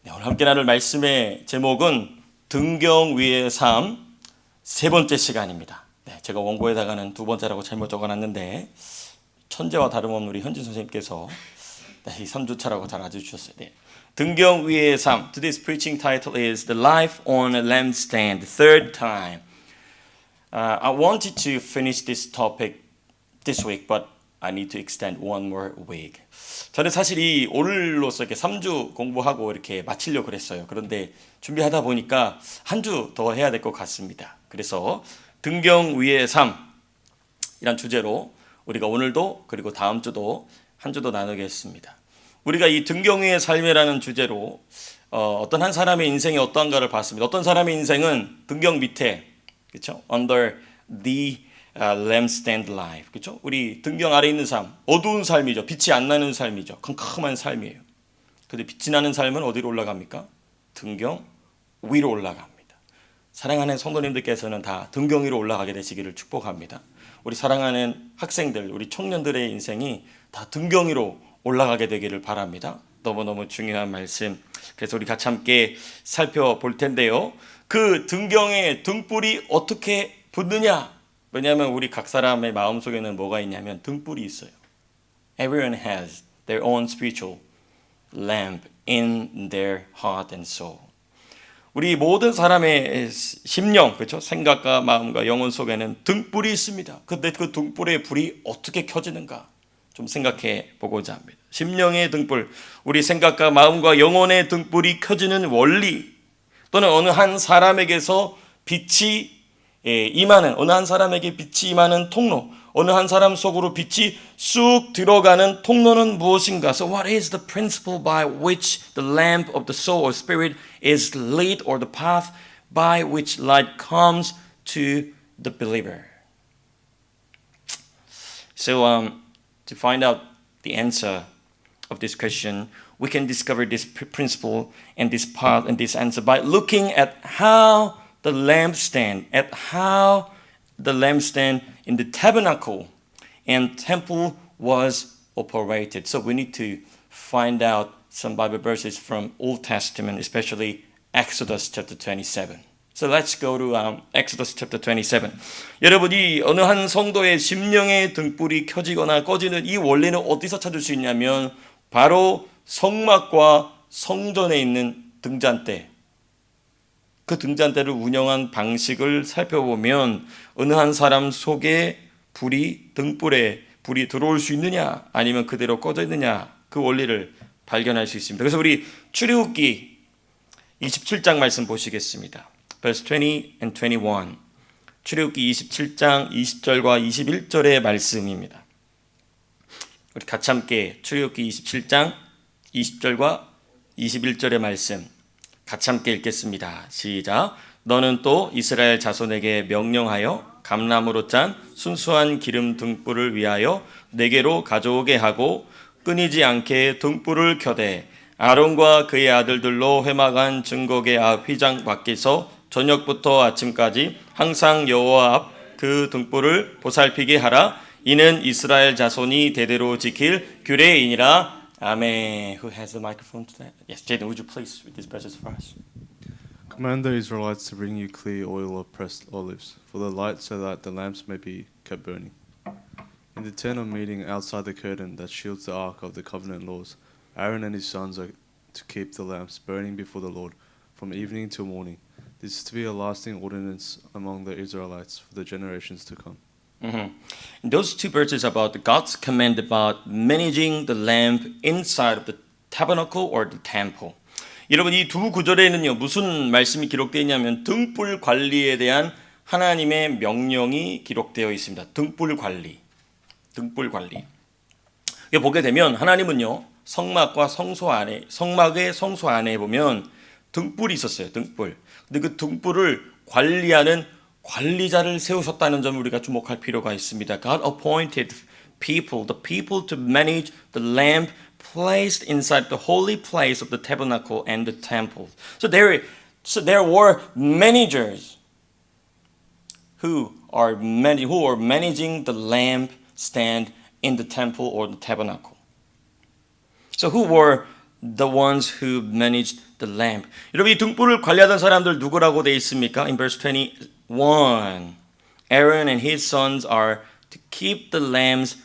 네, 오늘 함께 나눌 말씀의 제목은 등경 위의 삶 세 번째 시간입니다. 네, 제가 원고에다가는 두 번째라고 잘못 적어놨는데 천재와 다름없는 우리 현진 선생님께서 이 3주차라고 잘 알려주셨어요. 네. 등경 위의 삶. Today's preaching title is The Life on a Lampstand, the third time. I wanted to finish this topic this week, but I need to extend one more week. 저는 사실 이 오늘로서 이렇게 3주 공부하고 이렇게 마치려고 그랬어요. 그런데 준비하다 보니까 한 주 더 해야 될 것 같습니다. 그래서 등경 위의 삶이란 주제로 우리가 오늘도 그리고 다음 주도 한 주 더 나누겠습니다. 우리가 이 등경 위의 삶이라는 주제로 어떤 한 사람의 인생이 어떠한가를 봤습니다. 어떤 사람의 인생은 등경 밑에, 그렇죠? Under the lampstand life, 그렇죠? 우리 등경 아래 있는 삶, 어두운 삶이죠. 빛이 안 나는 삶이죠. 컴컴한 삶이에요. 그런데 빛이 나는 삶은 어디로 올라갑니까? 등경 위로 올라갑니다. 사랑하는 성도님들께서는 다 등경 위로 올라가게 되시기를 축복합니다. 우리 사랑하는 학생들, 우리 청년들의 인생이 다 등경 위로 올라가게 되기를 바랍니다. 너무너무 중요한 말씀. 그래서 우리 같이 함께 살펴볼 텐데요. 그 등경의 등불이 어떻게 붙느냐? 왜냐하면 우리 각 사람의 마음속에는 뭐가 있냐면 등불이 있어요. Everyone has their own spiritual lamp in their heart and soul. 우리 모든 사람의 심령, 그렇죠? 생각과 마음과 영혼 속에는 등불이 있습니다. 근데 그 등불의 불이 어떻게 켜지는가 좀 생각해 보고자 합니다. 심령의 등불, 우리 생각과 마음과 영혼의 등불이 켜지는 원리, 또는 어느 한 사람에게서 빛이 임하는, 어느 한 사람에게 빛이 임하는 통로, 어느 한 사람 속으로 빛이 쑥 들어가는 통로는 무엇인가? So what is the principle by which the lamp of the soul or spirit is lit, or the path by which light comes to the believer? So to find out the answer of this question, we can discover this principle and this path and this answer by looking at how the lampstand in the tabernacle and temple was operated. So we need to find out some Bible verses from Old Testament, especially Exodus chapter 27. So let's go to Exodus chapter 27. 여러분이 어느 한 성도의 심령의 등불이 켜지거나 꺼지는 이 원리는 어디서 찾을 수 있냐면 바로 성막과 성전에 있는 등잔대, 그 등잔대를 운영한 방식을 살펴보면 어느 한 사람 속에 등불에 불이 들어올 수 있느냐 아니면 그대로 꺼져 있느냐, 그 원리를 발견할 수 있습니다. 그래서 우리 출애굽기 27장 말씀 보시겠습니다. Verse 20 and 21. 출애굽기 27장 20절과 21절의 말씀입니다. 우리 같이 함께 출애굽기 27장 20절과 21절의 말씀 같이 함께 읽겠습니다. 시작. 너는 또 이스라엘 자손에게 명령하여 감람으로 짠 순수한 기름 등불을 위하여 내게로 가져오게 하고 끊이지 않게 등불을 켜되 아론과 그의 아들들로 회막한 증거계 앞 휘장 밖에서 저녁부터 아침까지 항상 여호와 앞 그 등불을 보살피게 하라. 이는 이스라엘 자손이 대대로 지킬 규례이니라. Amen. Who has the microphone today? Yes, Jaden, would you please read these verses for us? Command the Israelites to bring you clear oil of pressed olives for the light, so that the lamps may be kept burning. In the tent of meeting outside the curtain that shields the ark of the covenant laws, Aaron and his sons are to keep the lamps burning before the Lord from evening till morning. This is to be a lasting ordinance among the Israelites for the generations to come. Those two verses about God's command about managing the lamp inside of the tabernacle or the temple. 여러분, 이 두 구절에는요 무슨 말씀이 기록되어 있냐면 등불 관리에 대한 하나님의 명령이 기록되어 있습니다. 등불 관리. 여기 보게 되면 하나님은요 성막과 성막의 성소 안에 보면 등불이 있었어요. 등불. 근데 그 등불을 관리하는 관리자를 세우셨다는 점을 우리가 주목할 필요가 있습니다. God appointed the people to manage the lamp placed inside the holy place of the tabernacle and the temple. So there were managers who are managing the lamp stand in the temple or the tabernacle. So who were the ones who managed the lamp. 여러분 이 등불을 관리하던 사람들 누구라고 돼 있습니까? In verse 21, Aaron and his sons are to keep the lamps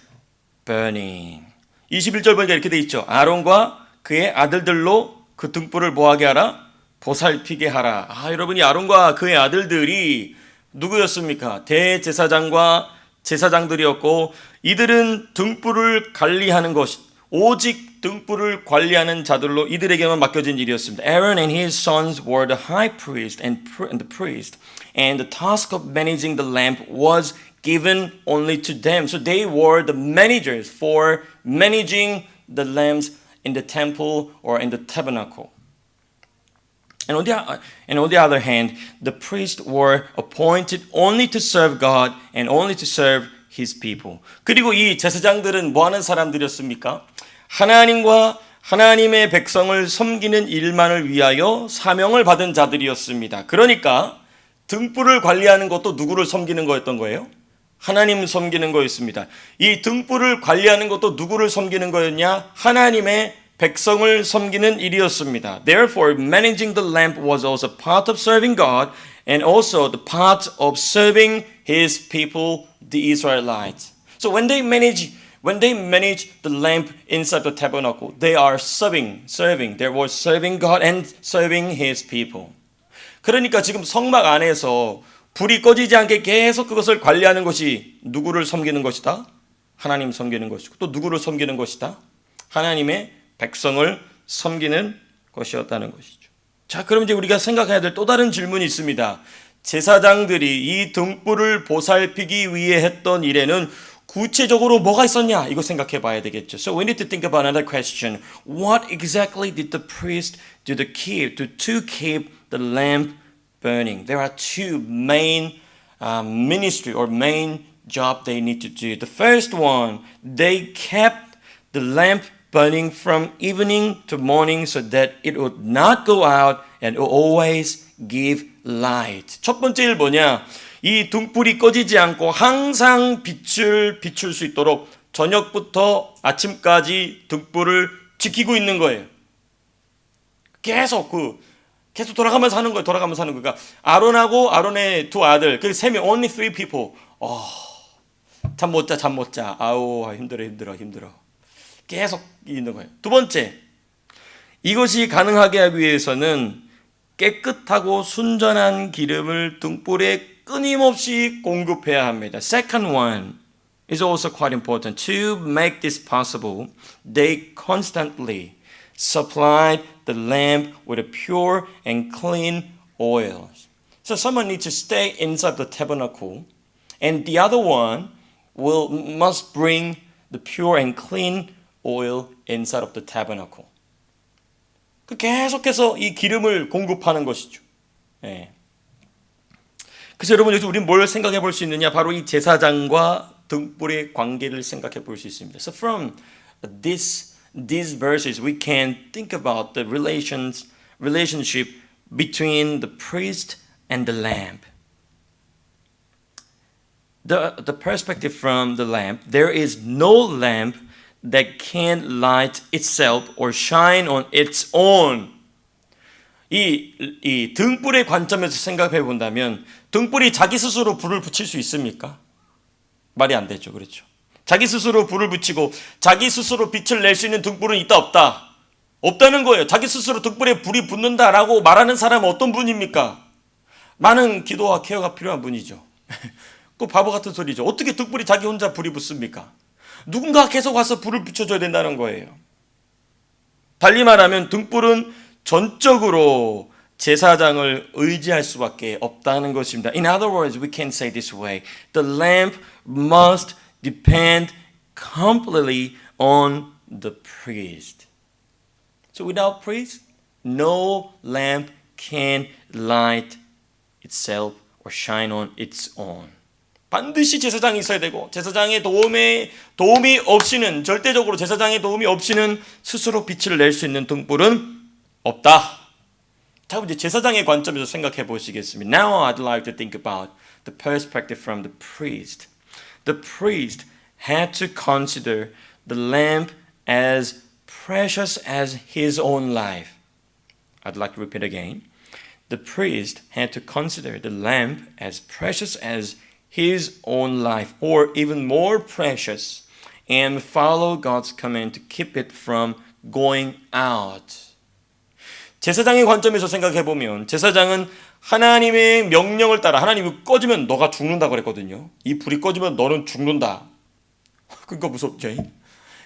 burning. 21절 보니까 이렇게 돼 있죠. 아론과 그의 아들들로 그 등불을 뭐하게 하라? 보살피게 하라. 여러분이 아론과 그의 아들들이 누구였습니까? 대제사장과 제사장들이었고 이들은 등불을 관리하는 것, 오직 등불을 관리하는 자들로 이들에게만 맡겨진 일이었습니다. Aaron and his sons were the high priest and the priest, and the task of managing the lamp was given only to them. So they were the managers for managing the lamps in the temple or in the tabernacle. And on the other hand, the priests were appointed only to serve God and only to serve His people. 그리고 이 제사장들은 뭐 하는 사람들이었습니까? 하나님과 하나님의 백성을 섬기는 일만을 위하여 사명을 받은 자들이었습니다. 그러니까 등불을 관리하는 것도 누구를 섬기는 거였던 거예요? 하나님 섬기는 거였습니다. 이 등불을 관리하는 것도 누구를 섬기는 거였냐? 하나님의 백성을 섬기는 일이었습니다. Therefore, managing the lamp was also part of serving God and also the part of serving His people, the Israelites. So when they manage the lamp inside the tabernacle, they are serving. They were serving God and serving His people. 그러니까 지금 성막 안에서 불이 꺼지지 않게 계속 그것을 관리하는 것이 누구를 섬기는 것이다? 하나님 섬기는 것이고 또 누구를 섬기는 것이다? 하나님의 백성을 섬기는 것이었다는 것이죠. 자, 그럼 이제 우리가 생각해야 될 또 다른 질문이 있습니다. 제사장들이 이 등불을 보살피기 위해 했던 일에는 구체적으로 뭐가 있었냐? 이거 생각해 봐야 되겠죠. So we need to think about another question. What exactly did the priest do to keep the lamp burning? There are two main ministry or main job they need to do. The first one, they kept the lamp burning from evening to morning so that it would not go out and always give light. 첫 번째 일 뭐냐? 이 등불이 꺼지지 않고 항상 빛을 비출 수 있도록 저녁부터 아침까지 등불을 지키고 있는 거예요. 계속 돌아가면서 하는 거예요. 그러니까 아론하고 아론의 두 아들, 그 세 명, only three people. 잠 못 자. 아우, 힘들어. 계속 있는 거예요. 두 번째, 이것이 가능하게 하기 위해서는 깨끗하고 순전한 기름을 등불에 끊임없이 공급해야 합니다. Second one is also quite important. To make this possible, they constantly supplied the lamp with a pure and clean oil. So someone needs to stay inside the tabernacle, and the other one must bring the pure and clean oil inside of the tabernacle. 계속해서 이 기름을 공급하는 것이죠. 예. 그래서 여러분 여기서 우리는 뭘 생각해 볼 수 있느냐? 바로 이 제사장과 등불의 관계를 생각해 볼 수 있습니다. So from these verses we can think about the relationship between the priest and the lamp. The perspective from the lamp, there is no lamp that can light itself or shine on its own. 이 등불의 관점에서 생각해 본다면 등불이 자기 스스로 불을 붙일 수 있습니까? 말이 안 되죠. 그렇죠. 자기 스스로 불을 붙이고 자기 스스로 빛을 낼 수 있는 등불은 있다 없다? 없다는 거예요. 자기 스스로 등불에 불이 붙는다라고 말하는 사람은 어떤 분입니까? 많은 기도와 케어가 필요한 분이죠. 그 바보 같은 소리죠. 어떻게 등불이 자기 혼자 불이 붙습니까? 누군가 계속 와서 불을 붙여줘야 된다는 거예요. 달리 말하면 등불은 전적으로 제사장을 의지할 수밖에 없다는 것입니다. In other words, we can say this way. The lamp must depend completely on the priest. So without priest, no lamp can light itself or shine on its own. 반드시 제사장이 있어야 되고 제사장의 도움이 없이는 절대적으로 제사장의 도움이 없이는 스스로 빛을 낼 수 있는 등불은 없다. 자, 이제 제사장의 관점에서 생각해 보시겠습니다. Now I'd like to think about the perspective from the priest. The priest had to consider the lamp as precious as his own life. I'd like to repeat again. The priest had to consider the lamb as precious as his own life, or even more precious, and follow God's command to keep it from going out. 제사장의 관점에서 생각해 보면 제사장은 하나님의 명령을 따라 하나님이 꺼지면 너가 죽는다 그랬거든요. 이 불이 꺼지면 너는 죽는다. 그러니까 무섭죠.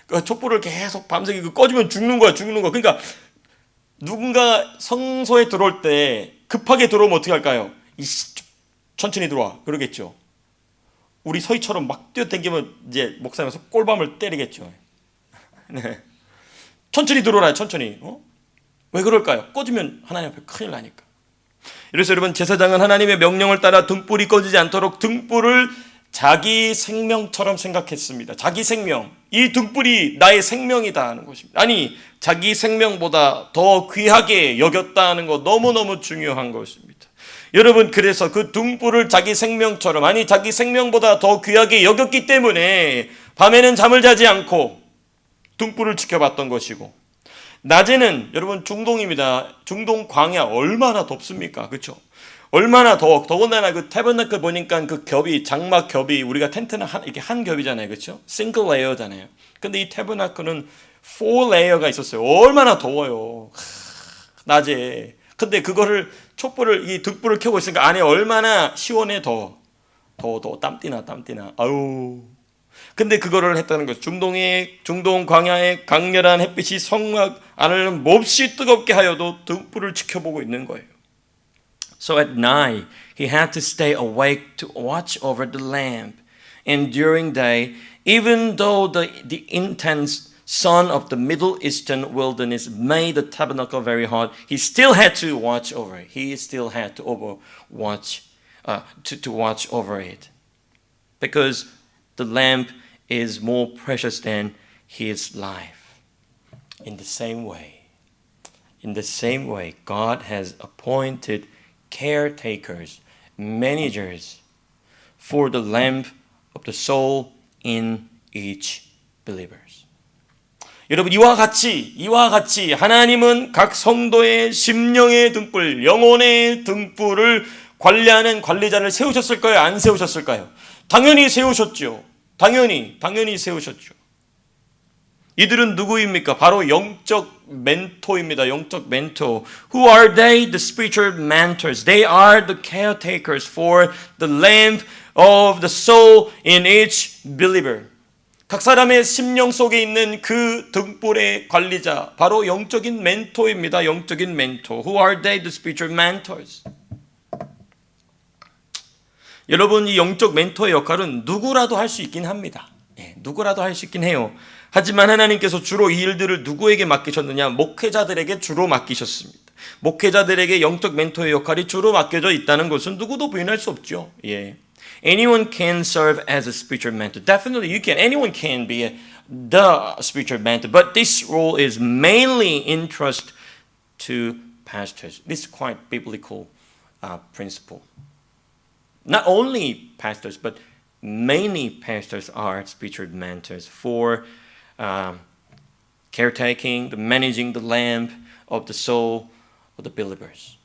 그러니까 촛불을 계속 밤새 꺼지면 죽는 거야, 죽는 거. 그러니까 누군가 성소에 들어올 때 급하게 들어오면 어떻게 할까요? 천천히 들어와 그러겠죠. 우리 서희처럼 막 뛰어다니면 이제 목사님께서 꼴밤을 때리겠죠. 네. 천천히 들어오라, 천천히. 왜 그럴까요? 꺼지면 하나님 앞에 큰일 나니까. 그래서 여러분, 제사장은 하나님의 명령을 따라 등불이 꺼지지 않도록 등불을 자기 생명처럼 생각했습니다. 자기 생명, 이 등불이 나의 생명이다 하는 것입니다. 아니, 자기 생명보다 더 귀하게 여겼다는 거 너무너무 중요한 것입니다. 여러분, 그래서 그 등불을 자기 생명처럼, 아니 자기 생명보다 더 귀하게 여겼기 때문에 밤에는 잠을 자지 않고 등불을 지켜봤던 것이고, 낮에는 여러분 중동입니다. 중동 광야 얼마나 덥습니까? 그렇죠? 얼마나 더군다나 그 태버나클 보니까 그 겹이, 장막 겹이, 우리가 텐트는 이렇게 한 겹이잖아요. 그렇죠? 싱글 레이어잖아요. 근데 이 태버나클은 4 레이어가 있었어요. 얼마나 더워요. 낮에. 근데 그거를 촛불을, 이 등불을 켜고 있으니까 안에 얼마나 시원해. 더 땀띠나 아유. 근데 그거를 했다는 거죠. 중동 광야의 강렬한 햇빛이 성막 안을 몹시 뜨겁게 하여도 등불을 지켜보고 있는 거예요. So at night he had to stay awake to watch over the lamp. And during day, even though the intense sun of the Middle Eastern wilderness made the tabernacle very hot, he still had to watch over it. He still had to watch over it. Because the lamp is more precious than his life. In the same way, God has appointed caretakers, managers for the lamp of the soul in each believer. 여러분, 이와 같이 하나님은 각 성도의 심령의 등불, 영혼의 등불을 관리하는 관리자를 세우셨을까요? 안 세우셨을까요? 당연히 세우셨죠. 당연히 세우셨죠. 이들은 누구입니까? 바로 영적 멘토입니다. 영적 멘토. Who are they? The spiritual mentors. They are the caretakers for the lamp of the soul in each believer. 각 사람의 심령 속에 있는 그 등불의 관리자, 바로 영적인 멘토입니다. 영적인 멘토. Who are they? The spiritual mentors. 여러분, 이 영적 멘토의 역할은 누구라도 할 수 있긴 합니다. 누구라도 할 수 있긴 해요. 하지만 하나님께서 주로 이 일들을 누구에게 맡기셨느냐? 목회자들에게 주로 맡기셨습니다. 목회자들에게 영적 멘토의 역할이 주로 맡겨져 있다는 것은 누구도 부인할 수 없죠. Anyone can serve as a spiritual mentor. Definitely you can. Anyone can be the spiritual mentor. But this role is mainly entrusted to pastors. This is quite biblical principle. Not only pastors, but many pastors are spiritual mentors for caretaking, managing the lamp of the soul of the believers.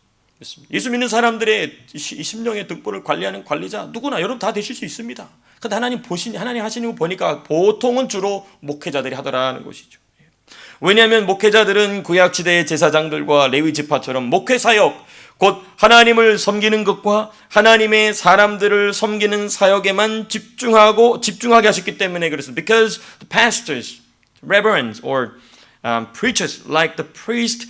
예수 믿는 사람들의 심령의 등불을 관리하는 관리자 누구나 여러분 다 되실 수 있습니다. 근데 하나님 하시는 거 보니까 보통은 주로 목회자들이 하더라는 것이죠. 왜냐하면 목회자들은 구약 시대의 제사장들과 레위 지파처럼 목회 사역, 곧 하나님을 섬기는 것과 하나님의 사람들을 섬기는 사역에만 집중하게 하셨기 때문에 그렇습니다. Because the pastors, reverends, or preachers like the priest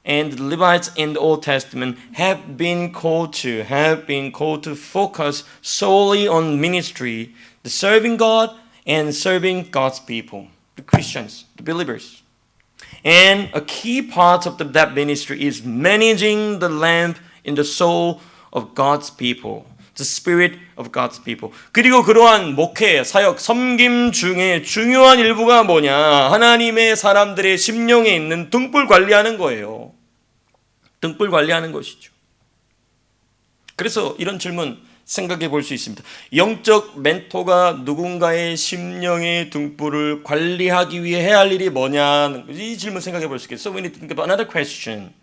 and the Levites in the Old Testament have been called to focus solely on ministry, the serving God and serving God's people, the Christians, the believers. And a key part of that ministry is managing the lamp in the soul of God's people, the spirit of God's people. 그리고 그러한 목회, 사역, 섬김 중에 중요한 일부가 뭐냐? 하나님의 사람들의 심령에 있는 등불 관리하는 거예요. 등불 관리하는 것이죠. 그래서 이런 질문 생각해 볼 수 있습니다. 영적 멘토가 누군가의 심령의 등불을 관리하기 위해 해야 할 일이 뭐냐, 이 질문 생각해 볼 수 있겠어요. So we need to think about another question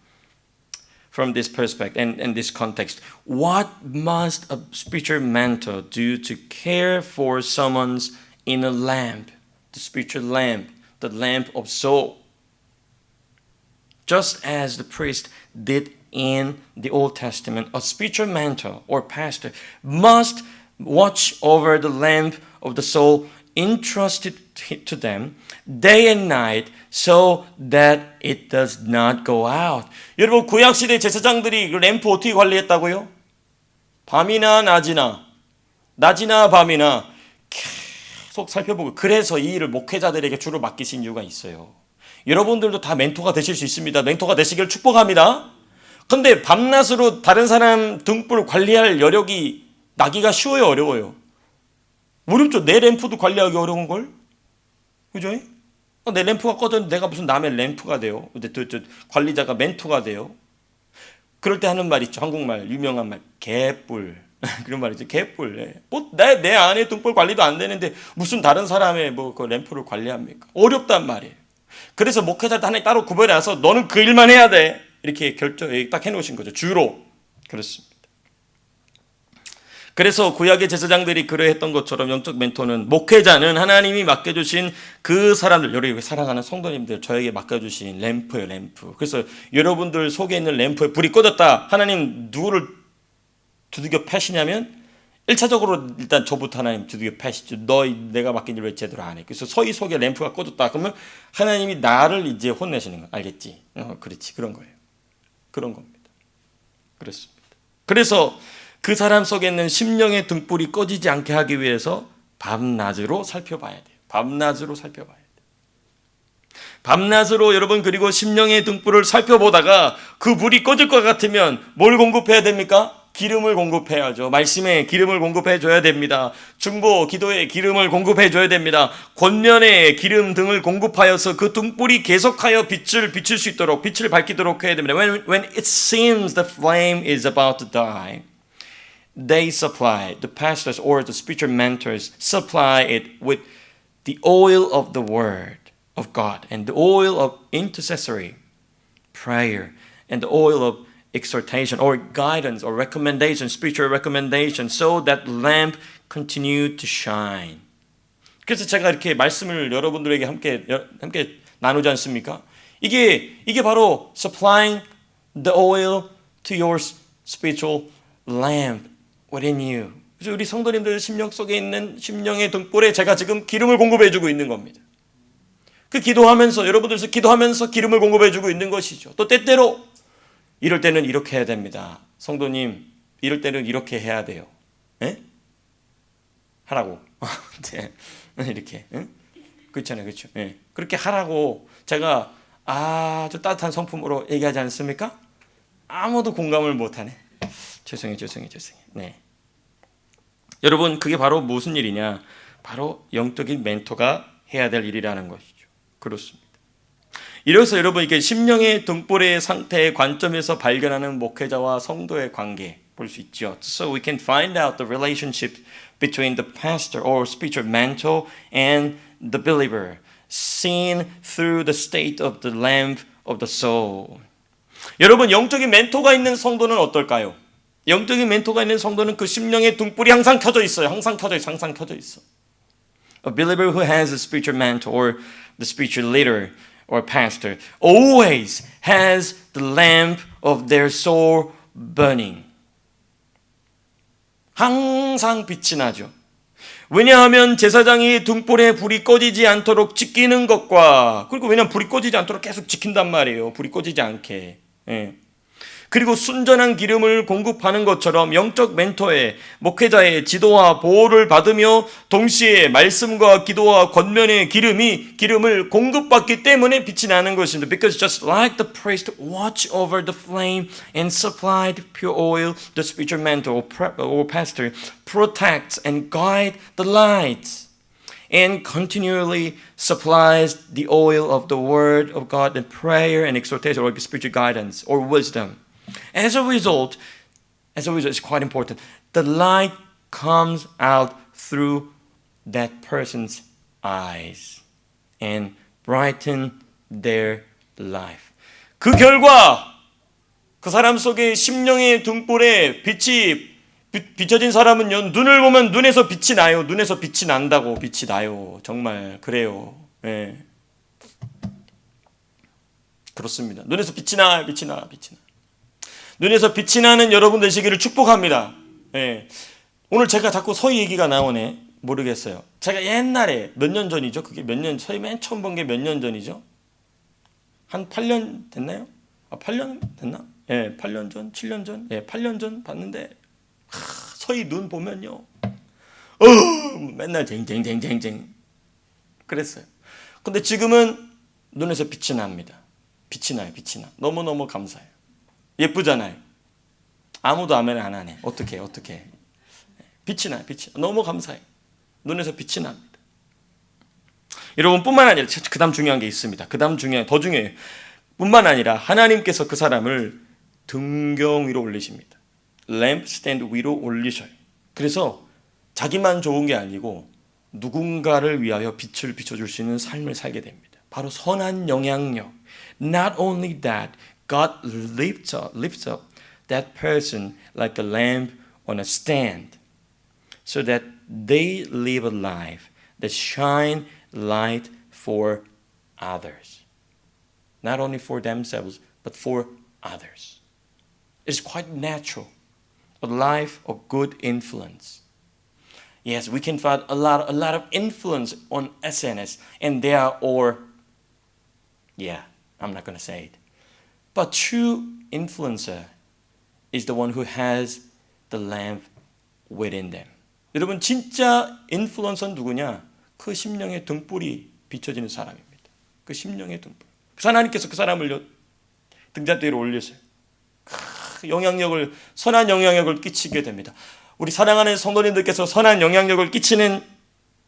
from this perspective and this context. What must a spiritual mentor do to care for someone's inner lamp, the spiritual lamp, the lamp of soul? Just as the priest did in the Old Testament, a spiritual mentor or pastor must watch over the lamp of the soul entrusted to them day and night so that it does not go out. 여러분, 구약시대 제사장들이 그 램프 어떻게 관리했다고요? 밤이나 낮이나 밤이나 계속 살펴보고, 그래서 이 일을 목회자들에게 주로 맡기신 이유가 있어요. 여러분들도 다 멘토가 되실 수 있습니다. 멘토가 되시길 축복합니다. 근데 밤낮으로 다른 사람 등불 관리할 여력이 나기가 쉬워요, 어려워요? 어렵죠. 내 램프도 관리하기 어려운 걸, 그죠? 내 램프가 꺼졌는데 내가 무슨 남의 램프가 돼요? 근데 또 관리자가 멘토가 돼요? 그럴 때 하는 말 있죠. 한국말 유명한 말, 개뿔. 그런 말이죠. 개뿔. 뭐 내 안에 등불 관리도 안 되는데 무슨 다른 사람의 뭐 그 램프를 관리합니까? 어렵단 말이에요. 그래서 목회자도 하나님 따로 구별해서 너는 그 일만 해야 돼, 이렇게 딱 해놓으신 거죠. 주로 그렇습니다. 그래서 구약의 제사장들이 그러했던 것처럼 영적 멘토는, 목회자는 하나님이 맡겨주신 그 사람들, 여러분 사랑하는 성도님들, 저에게 맡겨주신 램프예요, 램프. 그래서 여러분들 속에 있는 램프에 불이 꺼졌다, 하나님 누구를 두들겨 패시냐면 1차적으로 일단 저부터 하나님 두들겨 패시죠. 내가 맡긴 일 왜 제대로 안 해? 그래서 서희 속에 램프가 꺼졌다 그러면 하나님이 나를 이제 혼내시는 거, 알겠지? 그렇지, 그런 거예요. 그런 겁니다. 그렇습니다. 그래서 그 사람 속에 있는 심령의 등불이 꺼지지 않게 하기 위해서 밤낮으로 살펴봐야 돼요. 밤낮으로 살펴봐야 돼요. 밤낮으로 여러분, 그리고 심령의 등불을 살펴보다가 그 불이 꺼질 것 같으면 뭘 공급해야 됩니까? 기름을 공급해야죠. 말씀에 기름을 공급해 줘야 됩니다. 중보, 기도에 기름을 공급해 줘야 됩니다. 권면에 기름 등을 공급하여서 그 등불이 계속하여 빛을 비출 수 있도록, 빛을 밝히도록 해야 됩니다. When it seems the flame is about to die, they supply, the pastors or the spiritual mentors supply it with the oil of the word of God and the oil of intercessory prayer and the oil of exhortation or guidance or recommendation, spiritual recommendation, so that lamp continue to shine. 그래서 제가 이렇게 말씀을 여러분들에게 함께 나누지 않습니까? 이게 바로 supplying the oil to your spiritual lamp within you. 그래서 우리 성도님들 심령 속에 있는 심령의 등불에 제가 지금 기름을 공급해주고 있는 겁니다. 그 기도하면서, 여러분들께서 기도하면서 기름을 공급해주고 있는 것이죠. 또 때때로 이럴 때는 이렇게 해야 됩니다. 성도님, 이럴 때는 이렇게 해야 돼요. 에? 하라고. 이렇게. 에? 그렇잖아요. 그렇죠. 예. 그렇게 하라고 제가 아주 따뜻한 성품으로 얘기하지 않습니까? 아무도 공감을 못하네. 죄송해요. 네. 여러분, 그게 바로 무슨 일이냐? 바로 영적인 멘토가 해야 될 일이라는 것이죠. 그렇습니다. 이래서 여러분, 이게 심령의 등불의 상태의 관점에서 발견하는 목회자와 성도의 관계 볼 수 있죠. So we can find out the relationship between the pastor or spiritual mentor and the believer, seen through the state of the lamp of the soul. 여러분, 영적인 멘토가 있는 성도는 어떨까요? 영적인 멘토가 있는 성도는 그 심령의 등불이 항상 켜져 있어요. 항상 켜져 있어. A believer who has a spiritual mentor or the spiritual leader or pastor always has the lamp of their soul burning. 항상 빛이 나죠. 왜냐하면 제사장이 등불에 불이 꺼지지 않도록 지키는 것과, 그리고 왜냐하면 불이 꺼지지 않도록 계속 지킨단 말이에요. 불이 꺼지지 않게. 예. 그리고 순전한 기름을 공급하는 것처럼 영적 멘토의, 목회자의 지도와 보호를 받으며 동시에 말씀과 기도와 권면의 기름을 공급받기 때문에 빛이 나는 것입니다. Because just like the priest watch over the flame and supply the pure oil, the spiritual mentor or pastor protects and guides the light and continually supplies the oil of the word of God and prayer and exhortation or spiritual guidance or wisdom. As a result, it's quite important. the light comes out through that person's eyes and brighten their life. 그 결과 그 사람 속에 심령의 등불에 빛이 비춰진 사람은요, 눈을 보면 눈에서 빛이 나요. 눈에서 빛이 난다고. 빛이 나요. 정말 그래요. 예. 그렇습니다. 눈에서 빛이 나. 눈에서 빛이 나는 여러분 되시기를 축복합니다. 예. 오늘 제가 자꾸 서희 얘기가 나오네. 모르겠어요. 제가 옛날에 몇 년 전이죠? 그게 몇 년, 서희 맨 처음 본 게 몇 년 전이죠? 한 8년 됐나요? 8년 됐나? 예, 8년 전, 7년 전, 예, 8년 전 봤는데, 서희 눈 보면요, 맨날 쟁쟁쟁쟁쟁 그랬어요. 근데 지금은 눈에서 빛이 납니다. 빛이 나요. 너무너무 감사해요. 예쁘잖아요. 아무도 아멘 안 하네. 어떻게 빛이 나요. 너무 감사해요. 눈에서 빛이 납니다. 여러분, 뿐만 아니라 그 다음 중요한 게 있습니다. 더 중요해요. 뿐만 아니라 하나님께서 그 사람을 등경 위로 올리십니다. 램프스탠드 위로 올리셔요. 그래서 자기만 좋은 게 아니고 누군가를 위하여 빛을 비춰줄 수 있는 삶을 살게 됩니다. 바로 선한 영향력. Not only that, God lifts up that person like a lamp on a stand so that they live a life that shine light for others. Not only for themselves, but for others. It's quite natural. A life of good influence. Yes, we can find a lot of influence on SNS, and they are all, I'm not going to say it. But true influencer is the one who has the lamp within them. 여러분, 진짜 인플루언서는 누구냐? 그 심령의 등불이 비춰지는 사람입니다. 그 심령의 등불. 하나님께서 그 사람을 등잔대 위로 올리세요. 선한 영향력을 끼치게 됩니다. 우리 사랑하는 성도님들께서 선한 영향력을 끼치는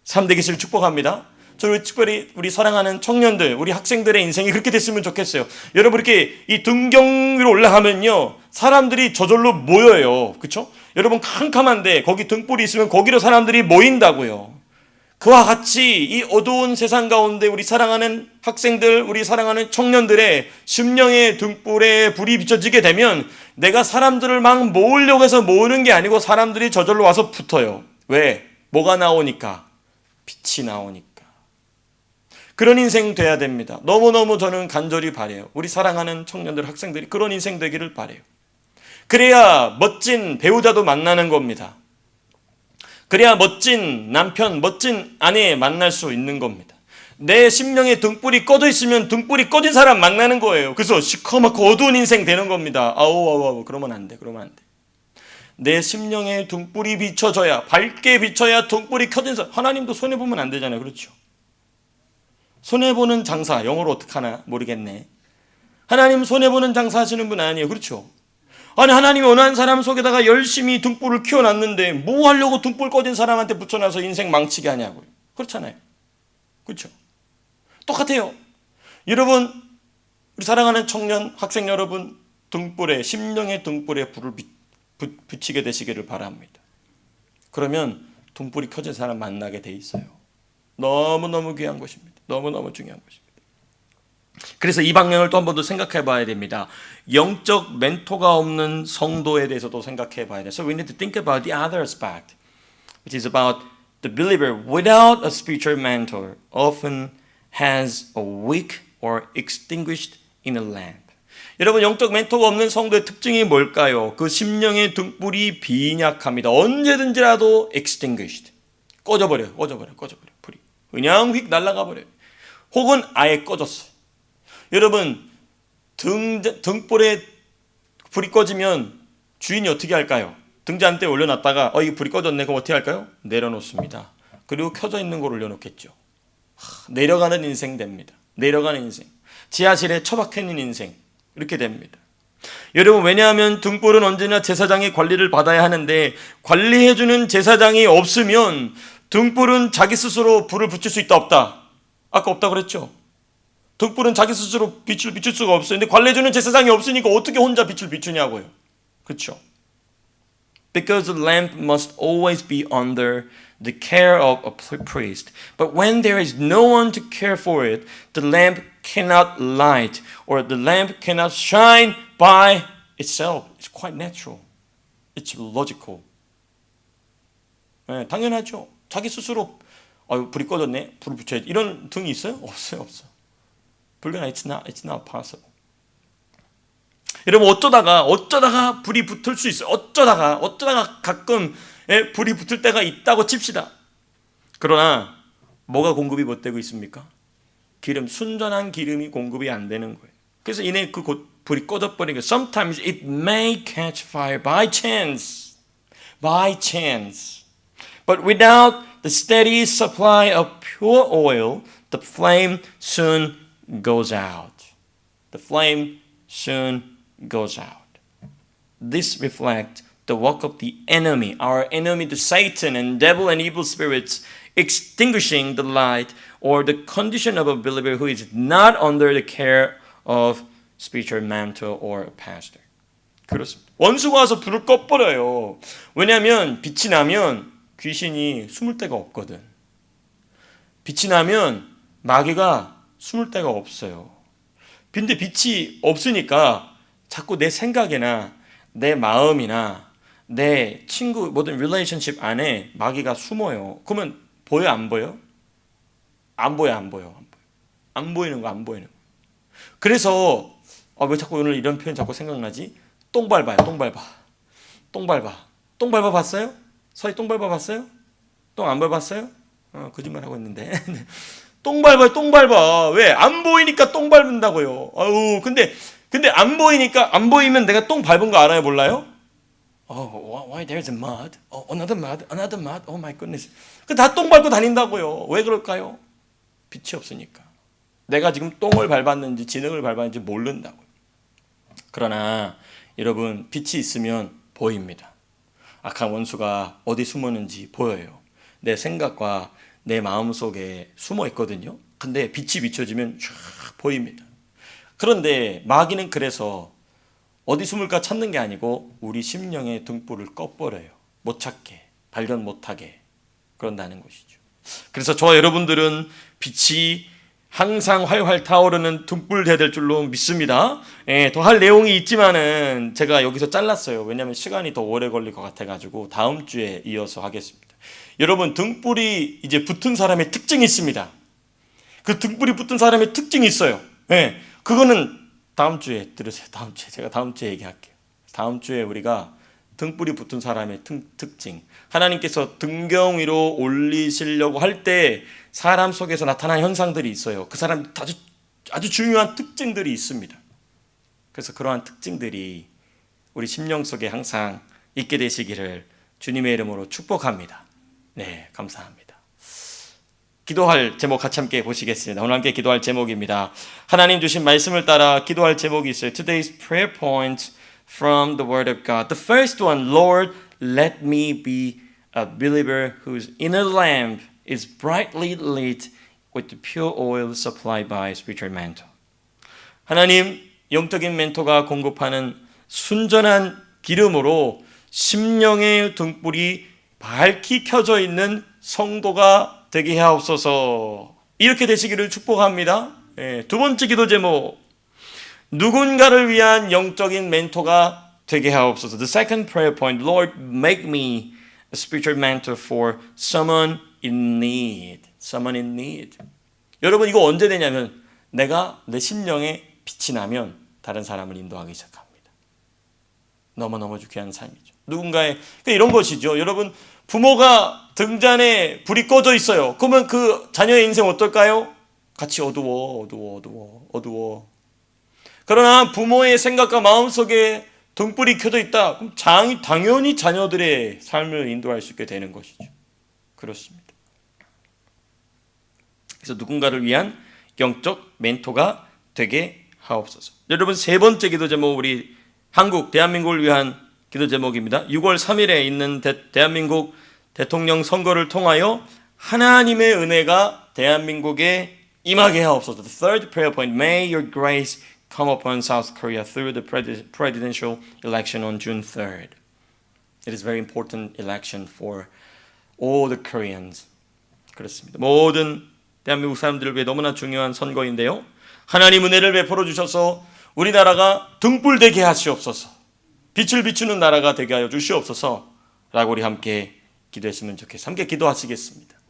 삶 되기를 축복합니다. 저는 특별히 우리 사랑하는 청년들, 우리 학생들의 인생이 그렇게 됐으면 좋겠어요. 여러분, 이렇게 이 등경 위로 올라가면요, 사람들이 저절로 모여요. 그렇죠? 여러분, 캄캄한데 거기 등불이 있으면 거기로 사람들이 모인다고요. 그와 같이 이 어두운 세상 가운데 우리 사랑하는 학생들, 우리 사랑하는 청년들의 심령의 등불에 불이 비춰지게 되면 내가 사람들을 막 모으려고 해서 모으는 게 아니고 사람들이 저절로 와서 붙어요. 왜? 뭐가 나오니까? 빛이 나오니까. 그런 인생 돼야 됩니다. 너무너무 저는 간절히 바라요. 우리 사랑하는 청년들, 학생들이 그런 인생 되기를 바라요. 그래야 멋진 배우자도 만나는 겁니다. 그래야 멋진 남편, 멋진 아내 만날 수 있는 겁니다. 내 심령에 등불이 꺼져 있으면 등불이 꺼진 사람 만나는 거예요. 그래서 시커멓고 어두운 인생 되는 겁니다. 아우, 그러면 안 돼. 내 심령에 등불이 비춰져야, 밝게 비춰야 등불이 켜진 사람. 하나님도 손해보면 안 되잖아요. 그렇죠? 손해보는 장사, 영어로 어떡하나 모르겠네. 하나님 손해보는 장사 하시는 분 아니에요. 그렇죠? 아니, 하나님이 어느 한 사람 속에다가 열심히 등불을 키워놨는데 뭐 하려고 등불 꺼진 사람한테 붙여놔서 인생 망치게 하냐고요. 그렇잖아요. 그렇죠? 똑같아요. 여러분, 우리 사랑하는 청년, 학생 여러분, 심령의 등불에 불을 붙이게 되시기를 바랍니다. 그러면 등불이 켜진 사람 만나게 돼 있어요. 너무너무 귀한 것입니다. 너무너무 중요한 것입니다. 그래서 이 방향을 또 한 번 더 생각해 봐야 됩니다. 영적 멘토가 없는 성도에 대해서도 생각해 봐야 돼요. So we need to think about the other aspect, which is about the believer without a spiritual mentor often has a wick or extinguished in a lamp. 여러분, 영적 멘토가 없는 성도의 특징이 뭘까요? 그 심령의 등불이 빈약합니다. 언제든지라도 extinguished. 꺼져버려요. 불이. 그냥 휙 날아가 버려요. 혹은 아예 꺼졌어요. 여러분, 등불에 불이 꺼지면 주인이 어떻게 할까요? 등잔대에 올려놨다가 이게 불이 꺼졌네. 그럼 어떻게 할까요? 내려놓습니다. 그리고 켜져 있는 걸 올려놓겠죠. 내려가는 인생 됩니다. 내려가는 인생. 지하실에 처박혀 있는 인생. 이렇게 됩니다. 여러분, 왜냐하면 등불은 언제나 제사장의 관리를 받아야 하는데 관리해주는 제사장이 없으면 등불은 자기 스스로 불을 붙일 수 있다 없다? 아까 없다 그랬죠? 등불은 자기 스스로 빛을 비출 수가 없어요. 근데 관리해주는 제사장이 없으니까 어떻게 혼자 빛을 비추냐고요. 그렇죠? because the lamp must always be under the care of a priest. But when there is no one to care for it, the lamp cannot light, or the lamp cannot shine by itself. It's quite natural. It's logical. 네, 당연하죠. 자기 스스로 불이 꺼졌네. 불을 붙여야지. 이런 등이 있어요? 없어요. 불가능. It's not possible. 여러분 어쩌다가 불이 붙을 수 있어요. 어쩌다가 가끔 불이 붙을 때가 있다고 칩시다. 그러나 뭐가 공급이 못 되고 있습니까? 기름, 순전한 기름이 공급이 안 되는 거예요. 그래서 이내 그 불이 꺼져버리니까 sometimes it may catch fire by chance. But without the steady supply of pure oil, the flame soon goes out. This reflects the work of the enemy, our enemy, the Satan and devil and evil spirits, extinguishing the light, or the condition of a believer who is not under the care of spiritual mentor or pastor. 그렇습니다. 원수가 와서 불을 꺼버려요. 왜냐하면 빛이 나면 귀신이 숨을 데가 없거든. 빛이 나면 마귀가 숨을 데가 없어요. 근데 빛이 없으니까 자꾸 내 생각이나 내 마음이나 내 친구 모든 릴레이션십 안에 마귀가 숨어요. 그러면 보여 안 보여? 안 보여. 안 보이는 거. 그래서 왜 자꾸 오늘 이런 표현 자꾸 생각나지? 똥 밟아. 봤어요? 서희 똥 밟아봤어요? 똥 안 밟았어요? 거짓말 하고 있는데. 똥 밟아. 왜? 안 보이니까 똥 밟는다고요. 근데 안 보이면 내가 똥 밟은 거 알아요, 몰라요? Why there's a mud? Another mud. Oh my goodness. 다 똥 밟고 다닌다고요. 왜 그럴까요? 빛이 없으니까. 내가 지금 똥을 밟았는지 진흙을 밟았는지 모른다고요. 그러나 여러분, 빛이 있으면 보입니다. 악한 원수가 어디 숨었는지 보여요. 내 생각과 내 마음 속에 숨어 있거든요. 근데 빛이 비춰지면 쫙 보입니다. 그런데 마귀는 그래서 어디 숨을까 찾는 게 아니고 우리 심령의 등불을 꺼버려요. 못 찾게, 발견 못하게 그런다는 것이죠. 그래서 저와 여러분들은 빛이 항상 활활 타오르는 등불돼야 될 줄로 믿습니다. 더 할 내용이 있지만은 제가 여기서 잘랐어요. 왜냐하면 시간이 더 오래 걸릴 것 같아가지고 다음 주에 이어서 하겠습니다. 여러분, 등불이 이제 붙은 사람의 특징이 있습니다. 그 등불이 붙은 사람의 특징이 있어요. 그거는 다음 주에 들으세요. 제가 다음 주에 얘기할게요. 다음 주에 우리가 등불이 붙은 사람의 특징, 하나님께서 등경 위로 올리시려고 할 때 사람 속에서 나타나는 현상들이 있어요. 그 사람 아주 중요한 특징들이 있습니다. 그래서 그러한 특징들이 우리 심령 속에 항상 있게 되시기를 주님의 이름으로 축복합니다. 네, 감사합니다. 기도할 제목 같이 함께 보시겠습니다. 오늘 함께 기도할 제목입니다. 하나님 주신 말씀을 따라 기도할 제목이 있어요. Today's prayer points from the Word of God. The first one, Lord, let me be a believer whose inner lamp is brightly lit with the pure oil supplied by spiritual mentor. 하나님, 영적인 멘토가 공급하는 순전한 기름으로 심령의 등불이 밝히 켜져 있는 성도가 되게 하옵소서. 이렇게 되시기를 축복합니다. 두 번째 기도 제목, 누군가를 위한 영적인 멘토가 되게 하옵소서. The second prayer point, Lord, make me a spiritual mentor for someone in need. 여러분, 이거 언제 되냐면 내가 내 심령에 빛이 나면 다른 사람을 인도하기 시작합니다. 너무너무 귀한 삶이죠. 누군가의 이런 것이죠. 여러분, 부모가 등잔에 불이 꺼져 있어요. 그러면 그 자녀의 인생 어떨까요? 같이 어두워. 그러나 부모의 생각과 마음속에 등불이 켜져 있다. 그럼 당연히 자녀들의 삶을 인도할 수 있게 되는 것이죠. 그렇습니다. 그래서 누군가를 위한 영적 멘토가 되게 하옵소서. 여러분, 세 번째 기도 제목, 우리 대한민국을 위한 기도 제목입니다. 6월 3일에 있는 대한민국 대통령 선거를 통하여 하나님의 은혜가 대한민국에 임하게 하옵소서. The third prayer point, may your grace come upon South Korea through the presidential election on June 3rd. It is very important election for all the Koreans. 그렇습니다. 모든 대한민국 사람들을 위해 너무나 중요한 선거인데요. 하나님 은혜를 베풀어 주셔서 우리나라가 등불되게 하시옵소서. 빛을 비추는 나라가 되게 하여 주시옵소서 라고 우리 함께 기도했으면 좋겠습니다. 함께 기도하시겠습니다.